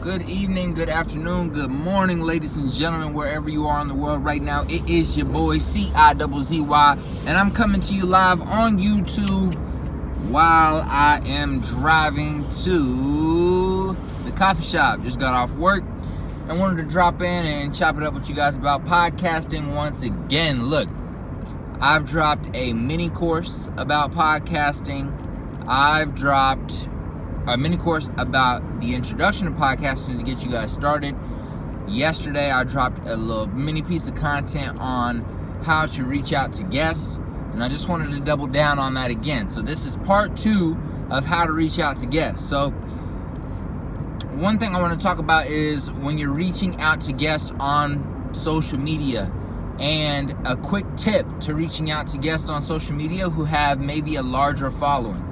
Good evening, good afternoon, good morning, ladies and gentlemen, wherever you are in the world right now. It is your boy C-I-Zzy, and I'm coming to you live on YouTube while I am driving to the coffee shop. Just got off work and wanted to drop in and chop it up with you guys about podcasting once again. Look, I've dropped a mini course about podcasting. I've dropped a mini course about the introduction to podcasting to get you guys started. Yesterday, I dropped a little mini piece of content on how to reach out to guests, and I just wanted to double down on that again. So this is part 2 of how to reach out to guests. So one thing I want to talk about is when you're reaching out to guests on social media, and a quick tip to reaching out to guests on social media who have maybe a larger following.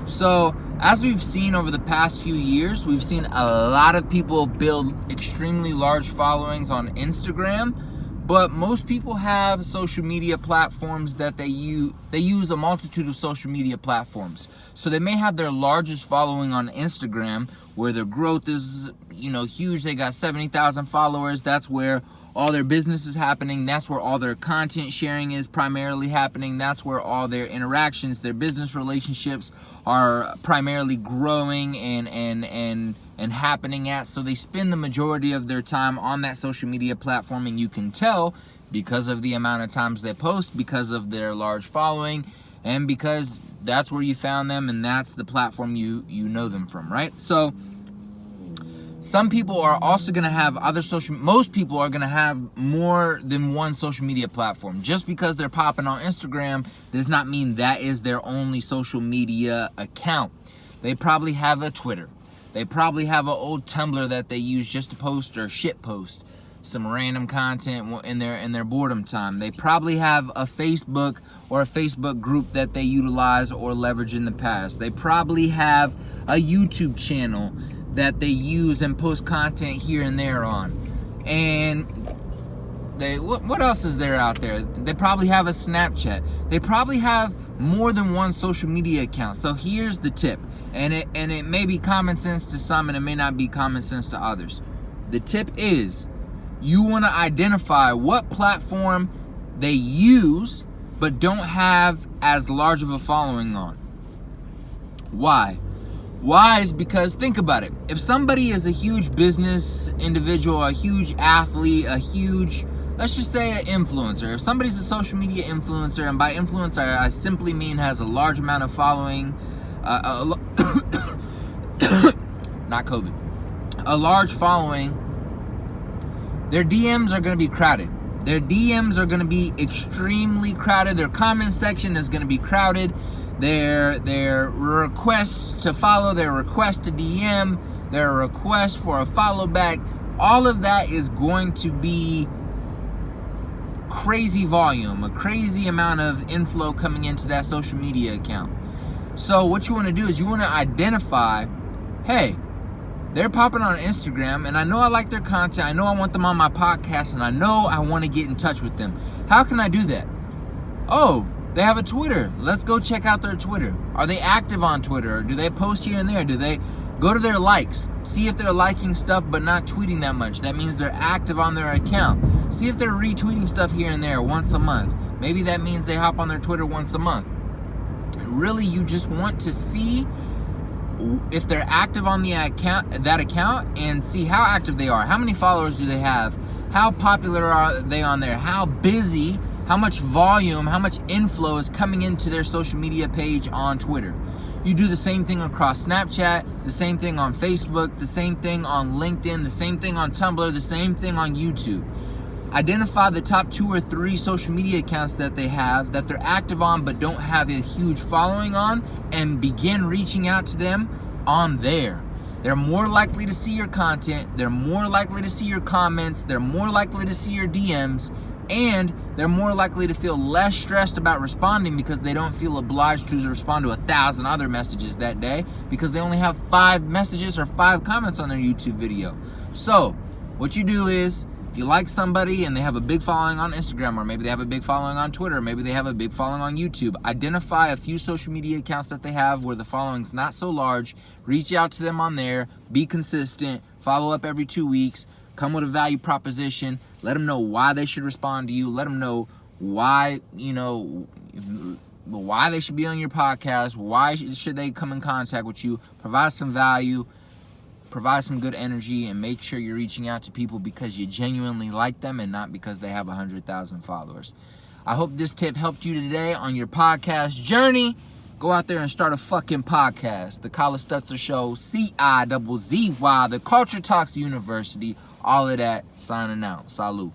So as we've seen over the past few years, we've seen a lot of people build extremely large followings on Instagram, but most people have social media platforms that they use a multitude of social media platforms. So they may have their largest following on Instagram, where their growth is, huge. They got 70,000 followers. That's where all their business is happening. That's where all their content sharing is primarily happening. That's where all their interactions, their business relationships are primarily growing and happening at. So they spend the majority of their time on that social media platform, and you can tell because of the amount of times they post, because of their large following, and because that's where you found them and that's the platform you know them from, right? So some people are also going to have most people are going to have more than one social media platform. Just because they're popping on Instagram does not mean that is their only social media account. They probably have a Twitter. They probably have an old Tumblr that they use just to post or shit post some random content in their boredom time. They probably have a Facebook or a Facebook group that they utilize or leverage in the past. They probably have a YouTube channel that they use and post content here and there on. And what else is there out there? They probably have a Snapchat. They probably have more than one social media account. So here's the tip, and it may be common sense to some and it may not be common sense to others. The tip is you want to identify what platform they use but don't have as large of a following on. Why? Why is because, think about it. If somebody is a huge business individual, a huge athlete, let's just say an influencer. If somebody's a social media influencer, and by influencer I simply mean has a large amount of following, not COVID, a large following, their DMs are going to be crowded. Their DMs are going to be extremely crowded. Their comment section is going to be crowded. Their requests to follow, their request to DM, their request for a follow back, all of that is going to be crazy volume, a crazy amount of inflow coming into that social media account. So what you want to do is you want to identify, hey, they're popping on Instagram, and I know I like their content, I know I want them on my podcast, and I know I want to get in touch with them. How can I do that? Oh, they have a Twitter. Let's go check out their Twitter. Are they active on Twitter? Or do they post here and there? Do they go to their likes? See if they're liking stuff but not tweeting that much. That means they're active on their account. See if they're retweeting stuff here and there once a month. Maybe that means they hop on their Twitter once a month. Really, you just want to see if they're active on that account, and see how active they are. How many followers do they have? How popular are they on there? How busy? How much volume, how much inflow is coming into their social media page on Twitter? You do the same thing across Snapchat, the same thing on Facebook, the same thing on LinkedIn, the same thing on Tumblr, the same thing on YouTube. Identify the top 2 or 3 social media accounts that they have, that they're active on but don't have a huge following on, and begin reaching out to them on there. They're more likely to see your content, they're more likely to see your comments, they're more likely to see your DMs, and they're more likely to feel less stressed about responding because they don't feel obliged to respond to 1,000 other messages that day because they only have 5 messages or 5 comments on their YouTube video. So what you do is If you like somebody and they have a big following on Instagram, or maybe they have a big following on Twitter, or maybe they have a big following on YouTube, identify a few social media accounts that they have where the following's not so large. Reach out to them on there. Be consistent. Follow up every 2 weeks. Come with a value proposition. Let them know why they should respond to you. Let them know why, why they should be on your podcast. Why should they come in contact with you? Provide some value. Provide some good energy, and make sure you're reaching out to people because you genuinely like them and not because they have 100,000 followers. I hope this tip helped you today on your podcast journey. Go out there and start a fucking podcast. The Collis Stutzer Show, CIZZY, the Culture Talks University, all of that, signing out. Salute.